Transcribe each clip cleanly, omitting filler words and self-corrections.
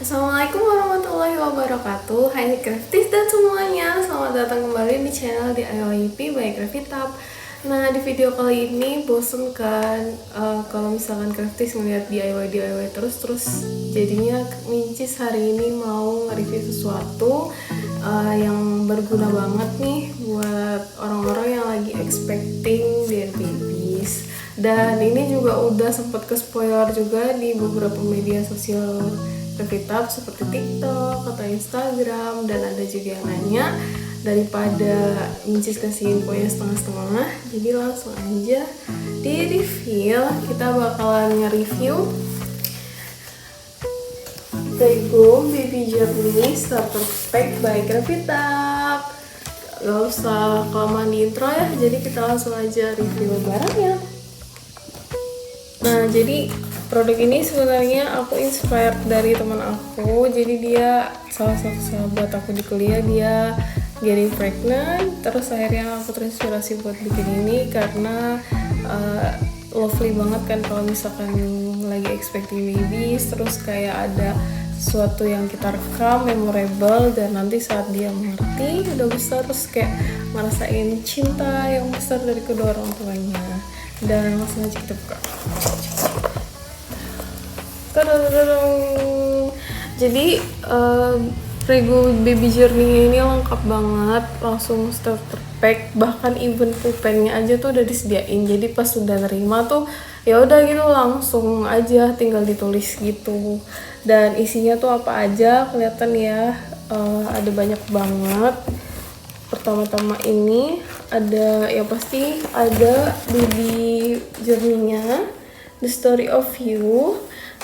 Assalamualaikum warahmatullahi wabarakatuh. Hai Crafties dan semuanya, selamat datang kembali di channel DIYP by Craftytab. Nah, di video kali ini bosen kan kalau misalkan Crafties ngeliat DIY terus jadinya Mincis hari ini mau nge-review sesuatu yang berguna banget nih buat orang-orang yang lagi expecting their babies. Dan ini juga udah sempat ke spoiler juga di beberapa media sosial Craftytab seperti TikTok atau Instagram, dan ada juga yang nanya. Daripada Mincis kasih infonya setengah-setengah, jadi langsung aja di review. Kita bakalan nge-review Prego Baby Journey Starter Pack by Craftytab. Gak usah kelamaan di intro ya, jadi kita langsung aja review barangnya. Nah, jadi produk ini sebenarnya aku inspired dari teman aku. Jadi dia salah satu sahabat aku di kuliah, dia getting pregnant. Terus akhirnya aku terinspirasi buat bikin ini karena lovely banget kan kalau misalkan lagi expecting babies, terus kayak ada sesuatu yang kita rekam memorable, dan nanti saat dia mengerti udah besar terus kayak ngerasain cinta yang besar dari kedua orang tuanya. Dan langsung aja kita buka. Jadi Prego Baby Journey ini lengkap banget, langsung starter pack, bahkan even pulpennya aja tuh udah disediain. Jadi pas udah nerima tuh ya udah gitu langsung aja tinggal ditulis gitu. Dan isinya tuh apa aja kelihatan ya, ada banyak banget. Pertama-tama ini ada ya pasti ada baby journey-nya, the story of you.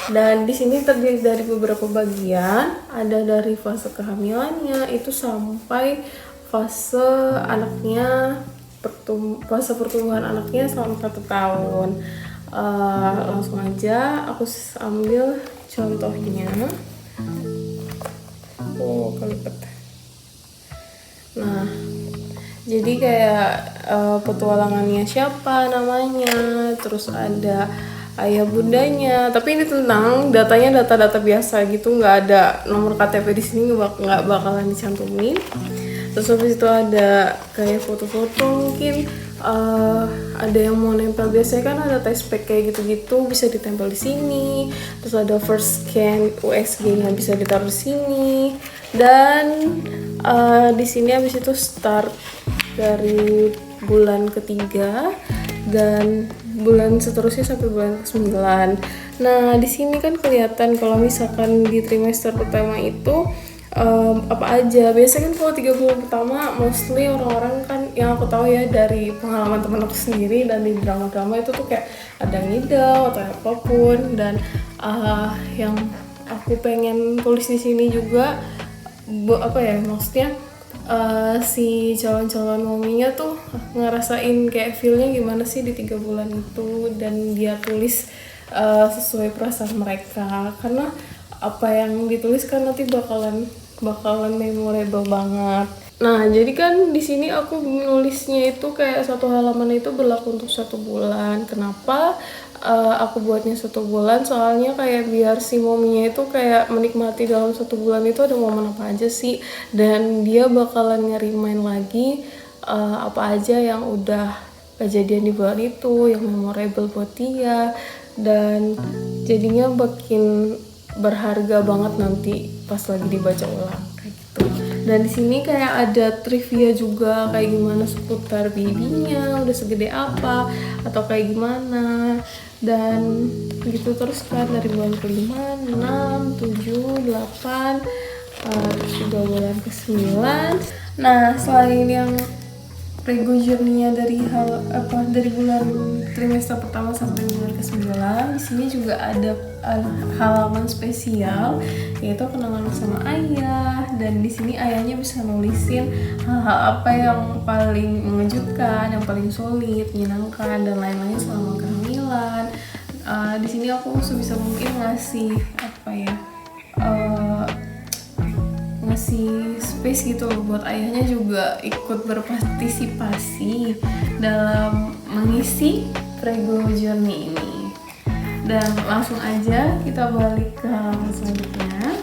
Dan di sini terdiri dari beberapa bagian, ada dari fase kehamilannya itu sampai fase anaknya, fase pertumbuhan anaknya selama 1 tahun. Langsung aja aku ambil contohnya. Kelipet. Nah, jadi kayak petualangannya siapa namanya, terus ada ayah bundanya, tapi ini tentang datanya data-data biasa gitu, nggak ada nomor KTP di sini, nggak bakalan dicantumin. Terus habis itu ada kayak foto-foto, mungkin ada yang mau nempel, biasanya kan ada test pack kayak gitu-gitu bisa ditempel di sini. Terus ada first scan USG-nya bisa ditaruh di sini, dan di sini habis itu start dari bulan ketiga dan bulan seterusnya sampai bulan ke-9. Nah, di sini kan kelihatan kalau misalkan di trimester pertama itu apa aja. Biasanya kan kalau 3 bulan pertama mostly orang-orang kan, yang aku tahu ya dari pengalaman teman aku sendiri dan di drama-drama itu tuh kayak ada ngidam atau apapun. Dan yang aku pengen tulis di sini juga maksudnya si calon-calon mominya tuh ngerasain kayak feelnya gimana sih di 3 bulan itu, dan dia tulis sesuai perasaan mereka, karena apa yang ditulis kan nanti bakalan memorable banget. Nah, jadi kan di sini aku nulisnya itu kayak 1 halaman itu berlaku untuk 1 bulan. Kenapa aku buatnya 1 bulan? Soalnya kayak biar si mominya itu kayak menikmati dalam 1 bulan itu ada momen apa aja sih, dan dia bakalan ngerimain lagi apa aja yang udah kejadian di bulan itu yang memorable buat dia, dan jadinya makin berharga banget nanti pas lagi dibaca ulang kayak gitu. Dan di sini kayak ada trivia juga kayak gimana seputar babynya, udah segede apa atau kayak gimana, dan gitu terus kan dari bulan ke-5, 6, 7, 8, terus juga bulan ke-9. Nah, selain yang Prego Journey-nya dari bulan trimester pertama sampai bulan ke-9, di sini juga ada halaman spesial yaitu kenangan sama ayah. Dan di sini ayahnya bisa nulisin hal-hal apa yang paling mengejutkan, yang paling sulit, menyenangkan, dan lain-lain selama kehamilan. Di sini aku sebisa mungkin ngasih ngasih space gitu loh buat ayahnya juga ikut berpartisipasi dalam mengisi Prego Journey ini. Dan langsung aja kita balik ke halaman selanjutnya.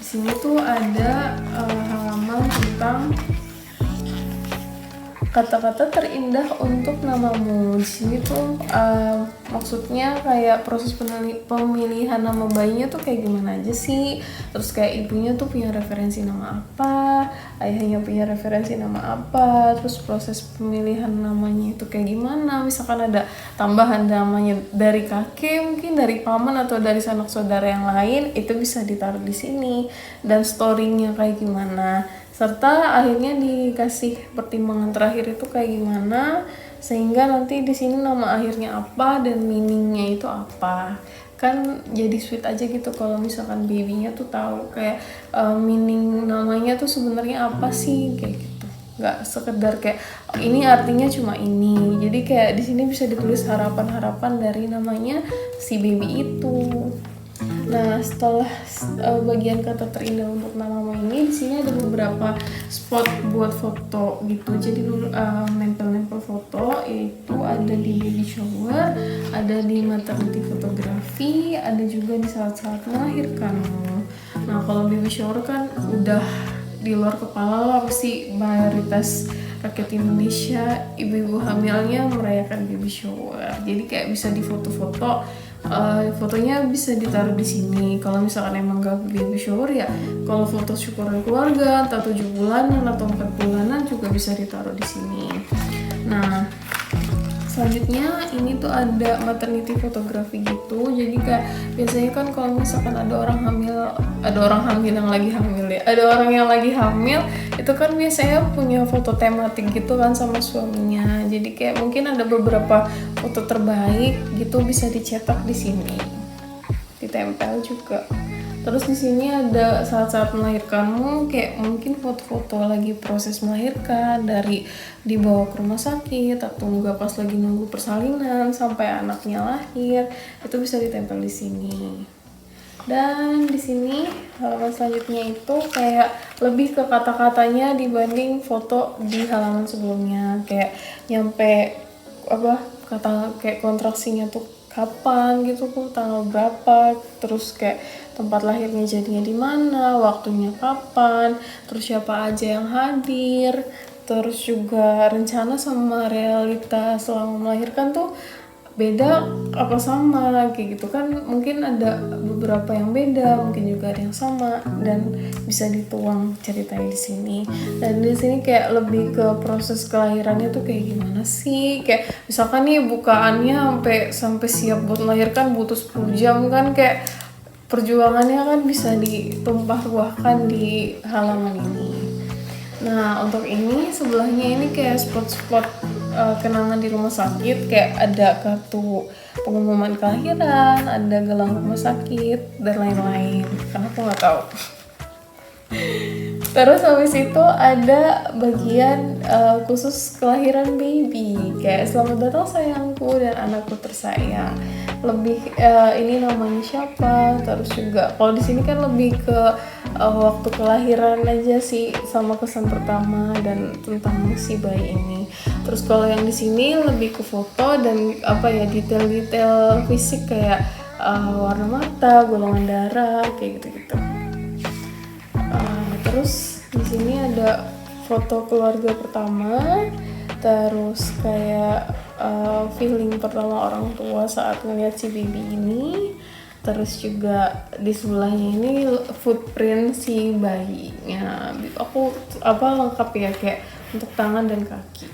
sini tuh ada halaman tentang kata-kata terindah untuk namamu. Di sini tuh maksudnya kayak proses pemilihan nama bayinya tuh kayak gimana aja sih. Terus kayak ibunya tuh punya referensi nama apa, ayahnya punya referensi nama apa, terus proses pemilihan namanya itu kayak gimana. Misalkan ada tambahan namanya dari kakek, mungkin dari paman atau dari sanak saudara yang lain, itu bisa ditaruh di sini. Dan story-nya kayak gimana. Serta akhirnya dikasih pertimbangan terakhir itu kayak gimana, sehingga nanti di sini nama akhirnya apa dan meaningnya itu apa. Kan jadi sweet aja gitu kalau misalkan babynya tuh tahu kayak meaning namanya tuh sebenarnya apa sih, kayak gitu. Nggak sekedar kayak ini artinya cuma ini. Jadi kayak di sini bisa ditulis harapan-harapan dari namanya si baby itu. Nah, setelah bagian kata terindah untuk namamu ini, di sini ada beberapa spot buat foto gitu. Jadi nempel-nempel foto itu ada di baby shower, ada di maternity fotografi, ada juga di saat-saat melahirkanmu. Nah, kalau baby shower kan udah di luar kepala lah, pasti mayoritas rakyat Indonesia ibu-ibu hamilnya merayakan baby shower. Jadi kayak bisa difoto-foto. Fotonya bisa ditaruh di sini. Kalau misalkan emang gak baby shower ya, kalau foto syukuran keluarga entah 7 bulanan atau 4 bulanan juga bisa ditaruh di sini. Nah, selanjutnya ini tuh ada maternity fotografi gitu. Jadi kayak biasanya kan kalau misalkan ada orang yang lagi hamil itu kan biasanya punya foto tematik gitu kan sama suaminya. Jadi kayak mungkin ada beberapa foto terbaik gitu bisa dicetak di sini, ditempel juga. Terus di sini ada saat-saat melahirkanmu, kayak mungkin foto-foto lagi proses melahirkan, dari dibawa ke rumah sakit atau enggak pas lagi nunggu persalinan sampai anaknya lahir, itu bisa ditempel di sini. Dan di sini halaman selanjutnya itu kayak lebih ke kata-katanya dibanding foto di halaman sebelumnya. Kayak nyampe kata kayak kontraksinya tuh kapan gitu, tanggal berapa, terus kayak tempat lahirnya jadinya di mana, waktunya kapan, terus siapa aja yang hadir, terus juga rencana sama realita selama melahirkan tuh beda apa sama, kayak gitu kan. Mungkin ada beberapa yang beda, mungkin juga ada yang sama, dan bisa dituang ceritanya di sini. Dan di sini kayak lebih ke proses kelahirannya tuh kayak gimana sih, kayak misalkan nih bukaannya sampai siap buat melahirkan butuh 10 jam kan, kayak perjuangannya kan bisa ditumpah ruahkan di halaman ini. Nah, untuk ini sebelahnya ini kayak spot-spot kenangan di rumah sakit, kayak ada kartu pengumuman kelahiran, ada gelang rumah sakit, dan lain-lain. Karena aku nggak tahu. Terus habis itu ada bagian khusus kelahiran baby, kayak selamat datang sayangku dan anakku tersayang. Lebih ini namanya siapa, terus juga kalau di sini kan lebih ke waktu kelahiran aja sih, sama kesan pertama dan tentang si bayi ini. Terus kalau yang di sini lebih ke foto dan detail-detail fisik, kayak warna mata, golongan darah, kayak gitu-gitu. Terus di sini ada foto keluarga pertama, terus kayak feeling pertama orang tua saat melihat si baby ini. Terus juga di sebelahnya ini footprint si bayinya. Aku lengkap ya, kayak untuk tangan dan kaki.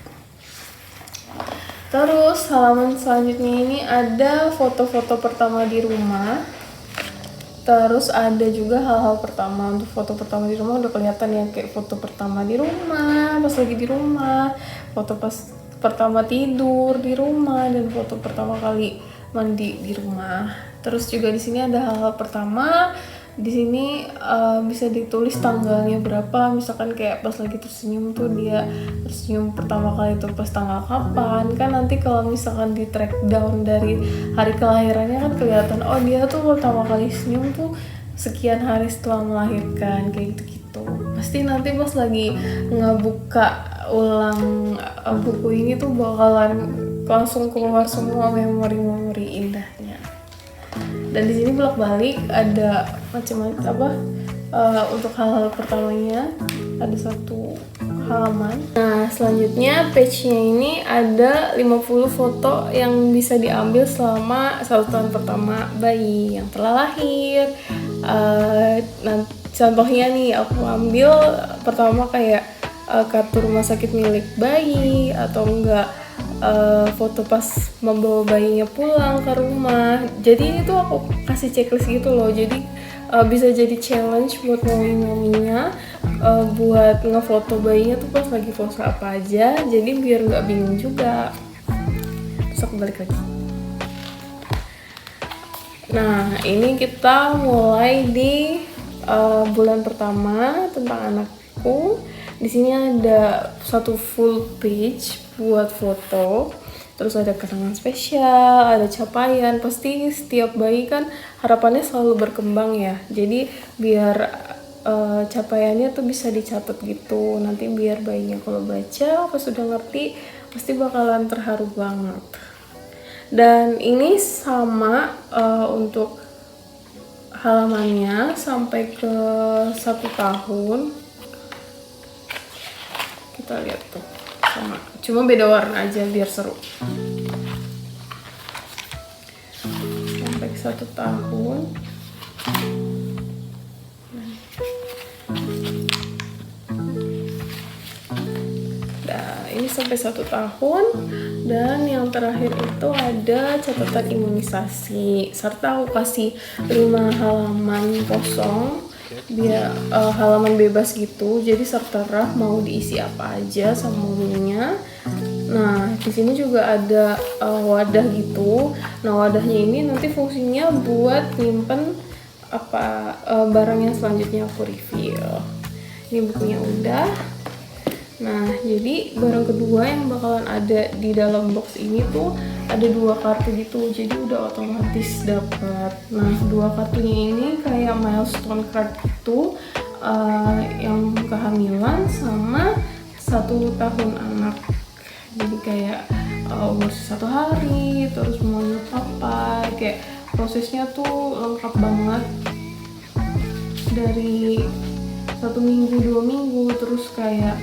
Terus halaman selanjutnya ini ada foto-foto pertama di rumah. Terus ada juga hal-hal pertama. Untuk foto pertama di rumah udah kelihatan ya, kayak foto pertama di rumah, pas lagi di rumah, foto pas pertama tidur di rumah, dan foto pertama kali mandi di rumah. Terus juga di sini ada hal-hal pertama. Di sini bisa ditulis tanggalnya berapa, misalkan kayak pas lagi tersenyum tuh dia tersenyum pertama kali itu pas tanggal kapan. Kan nanti kalau misalkan di track down dari hari kelahirannya kan kelihatan, oh dia tuh pertama kali senyum tuh sekian hari setelah melahirkan, kayak gitu-gitu. Pasti nanti pas lagi ngebuka ulang buku ini tuh bakalan langsung keluar semua memori-memori indahnya. Dan di sini bolak-balik ada macam-macam untuk hal-hal pertamanya ada satu halaman. Nah, selanjutnya page-nya ini ada 50 foto yang bisa diambil selama 1 tahun pertama bayi yang telah lahir. Nah, contohnya nih aku ambil pertama kayak kartu rumah sakit milik bayi, atau enggak foto pas membawa bayinya pulang ke rumah. Jadi itu aku kasih checklist gitu loh, jadi bisa jadi challenge buat mami-maminya buat ngefoto bayinya tuh pas lagi pose apa aja, jadi biar nggak bingung juga. Terus aku balik lagi. Nah, ini kita mulai di bulan pertama tentang anakku. Di sini ada satu full page buat foto. Terus ada kenangan spesial, ada capaian. Pasti setiap bayi kan harapannya selalu berkembang ya. Jadi biar capaiannya tuh bisa dicatat gitu. Nanti biar bayinya kalau baca pas sudah ngerti pasti bakalan terharu banget. Dan ini sama untuk halamannya sampai ke 1 tahun. Kita lihat tuh sama, cuma beda warna aja biar seru. Sampai ke 1 tahun. Nah, ini sampai 1 tahun. Dan yang terakhir itu ada catatan imunisasi, serta aku kasih 5 halaman kosong biar halaman bebas gitu, jadi terserah mau diisi apa aja sama gurunya. Nah, di sini juga ada wadah gitu. Nah, wadahnya ini nanti fungsinya buat nyimpen apa barang yang selanjutnya aku review. Ini bukunya udah. Nah, jadi barang kedua yang bakalan ada di dalam box ini tuh ada 2 kartu gitu, jadi udah otomatis dapat. Nah, 2 kartunya ini kayak milestone card gitu, yang kehamilan sama 1 tahun anak. Jadi kayak umur 1 hari, terus mau apa, kayak prosesnya tuh lengkap banget dari 1 minggu 2 minggu, terus kayak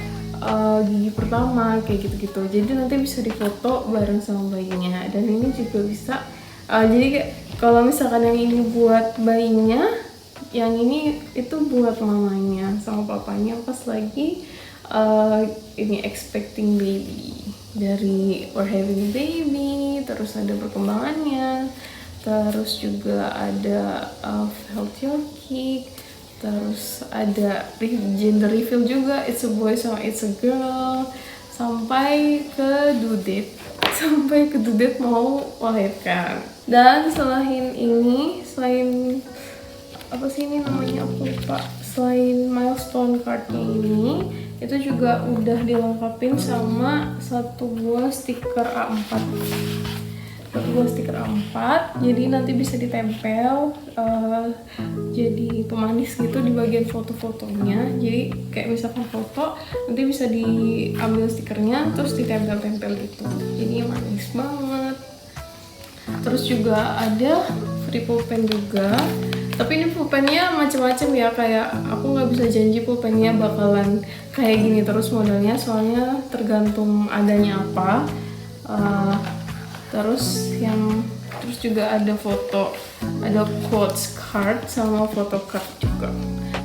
gigi pertama kayak gitu-gitu. Jadi nanti bisa difoto bareng sama bayinya. Dan ini juga bisa jadi kayak kalau misalkan yang ini buat bayinya, yang ini itu buat mamanya sama papanya pas lagi ini expecting baby. Dari we're having baby, terus ada perkembangannya, terus juga ada health your kick, terus ada gender reveal juga, it's a boy sama it's a girl, sampai ke due date mau melahirkan. Dan selain ini, selain apa sih ini namanya aku lupa, selain milestone cardnya ini, itu juga udah dilengkapin sama 1 buah stiker A4. 1 buah stiker A4, jadi nanti bisa ditempel jadi pemanis gitu di bagian foto-fotonya. Jadi kayak misalkan foto, nanti bisa diambil stikernya terus ditempel-tempel gitu, jadi manis banget. Terus juga ada free pulpen juga, tapi ini pulpennya macam-macam ya, kayak aku nggak bisa janji pulpennya bakalan kayak gini terus modelnya, soalnya tergantung adanya apa. Terus juga ada foto, ada quotes card sama foto card juga.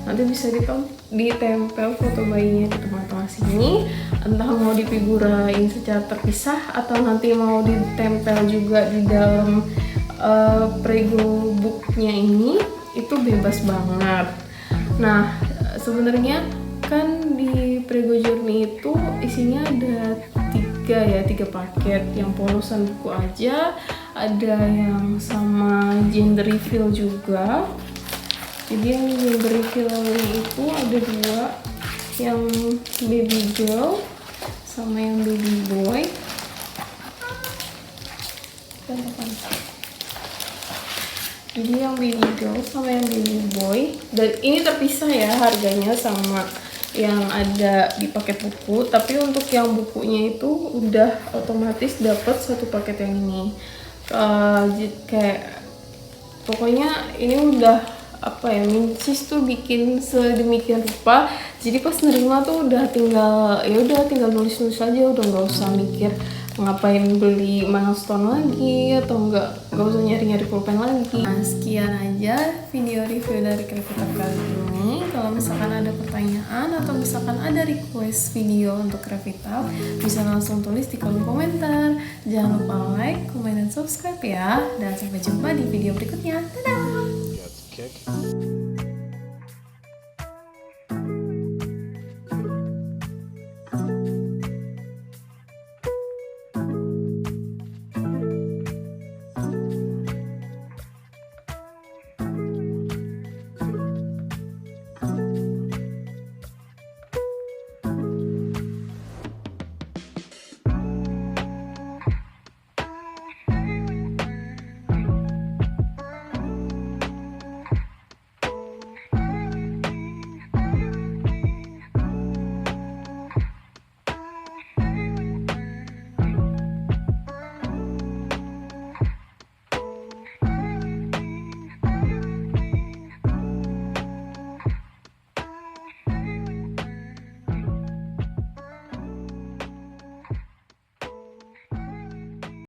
Nanti bisa ditempel foto bayinya di tengah-tengah sini, entah mau difigurain secara terpisah atau nanti mau ditempel juga di dalam prego booknya ini, itu bebas banget. Nah, sebenarnya kan di Prego Journey itu isinya ada 3 paket, yang polosan buku aja, ada yang sama gender reveal juga. Jadi yang gender reveal itu ada 2, yang baby girl sama yang baby boy. Jadi yang baby girl sama yang baby boy, dan ini terpisah ya harganya sama yang ada di paket buku. Tapi untuk yang bukunya itu udah otomatis dapat 1 paket yang ini. Kayak pokoknya ini udah apa ya, Mincis tuh bikin sedemikian rupa, jadi pas nerima tuh udah tinggal nulis aja, udah nggak usah mikir ngapain beli milestone lagi atau nggak usah nyari pulpen lagi. Nah, sekian aja video review dari Crafitaf kali ini. Kalau misalkan ada pertanyaan atau misalkan ada request video untuk Crafitaf, bisa langsung tulis di kolom komentar. Jangan lupa like, comment, dan subscribe ya. Dan sampai jumpa di video berikutnya. Dadah!